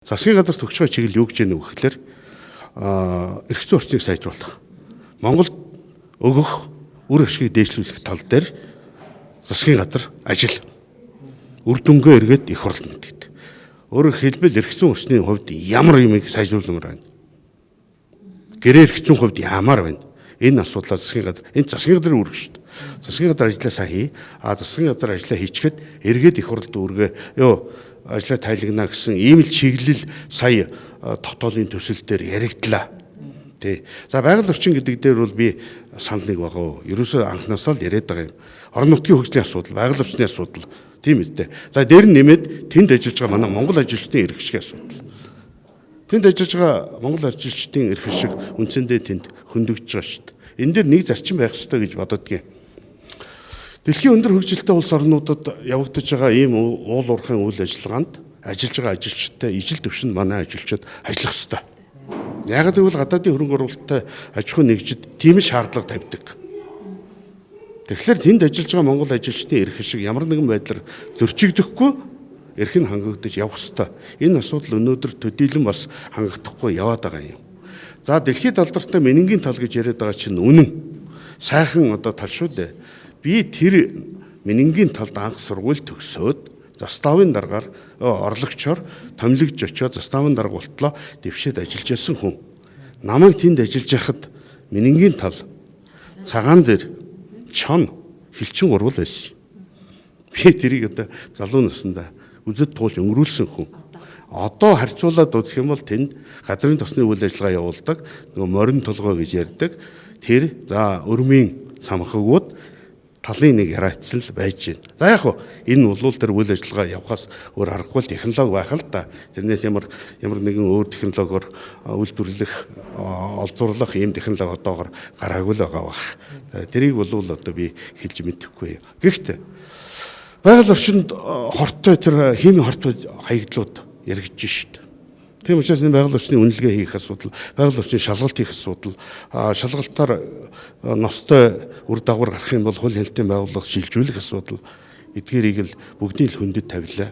Засгийн газар төгсгөө чиглэл юу гэж яах вэ гэхээр эрх зүйн орчныг сайжруулах. Монголд өгөх үр ашгийг дээшлүүлэх тал дээр засгийн газар ажил үр дүнгээ эргээд их орлоо гэдэг. Өөрөөр хэлбэл эрх зүйн орчны хувьд ямар юмыг сайжруулмаар байна. Гэрээ эрх зүйн хувьд ямар байна. Энэ асуудлаа засгийн газар засгийн газрын үүрэг шүү дээ. Засгийн газар ажиллаа сайн хий. Засгийн газар ажиллаа хийчихэд эргээд их орлт үүргээ ажлаа тайлагна гэсэн ийм л чиглэл сая дотоодын төсөл дээр яригдлаа. Тий. За байгаль орчин гэдэг дээр бол би санал нэг байгаа. Ерөөсөө анхнаасаа л яриад байгаа юм. Орон нутгийн хөгжлийн асуудал, байгаль орчны асуудал тийм үстэй. За дээр нь нэмээд тэнд ажиллаж байгаа манай Монгол ажилчдын эрх ашигын асуудал. Тэнд ажиллаж байгаа Монгол ажилчдын эрх ашиг үндсэндээ тэнд хөндөгдөж байгаа шүү дээ. Энэ дээр нэг зарчим байх ёстой гэж бододгийн. Дэлхийн өндөр хөгжилтэй улс орнуудад явагдаж байгаа ийм уул уурхайн үйл ажиллагаанд ажиллаж байгаа ажилчдтай ижил төвшөнд манай ажилчид ажиллах ёстой. Яг гэвэл гадаадын хөрөнгө оруулалттай аж ахуй нэгжид тийм шаардлага тавьдаг. Тэгэхээр тэнд ажиллаж байгаа Монгол ажилчдын эрх ашиг ямар нэгэн байдлаар зөрчигдөхгүй эрх нь хангагдаж явах ёстой. Энэ асуудал өнөөдөр төдийлөн бас хангагдахгүй яваад байгаа юм. За дэлхийд алдартай менингийн тал гэж яриад байгаа чинь үнэн. Сайхан тал шүү дээ. Би тэр менингийн талд анх сургууль төгсөөд заставын дараагаар орлогчоор томилогдож очиод заставын дарга болтлоо дэвшээд ажиллаж байсан хүн. Намайг тэнд ажиллаж байхад менингийн тал цагаан дээр чон хилчин урвал байсан. Би тэрийг залуу наснда үзэд туулж өнгөрүүлсэн хүн. Одоо харьцуулаад үзэх юм бол тэнд газрын тосны үйл ажиллагаа явуулдаг нөгөө морин толгой гэж ярьдаг тэр за өрмийн самхагууд талын нэг яриацсан л байж байна. За яг энэ улуул дээр үйл ажиллагаа явахаас өөр аргагүй технологи байх л да. Тэрнээс ямар нэгэн өөр технологиор үйлдвэрлэх, олзуурлах ийм технологи одоогор гараагүй л байгаа бах. Тэрийг бол би хэлж мэдэхгүй. Гэхдээ байгаль орчинд хортой тэр химийн хортой хаягдлууд яригдж шít. Тийм учраас энэ байгаль орчны үнэлгээ хийх асуудал, байгаль орчны шалгалт хийх асуудал, шалгалтаар ностой үр дагавар гарах юм бол хууль хяналтын байгууллага шилжүүлэх асуудал эдгээрийг л бүгдийн л хөндөд тавилаа.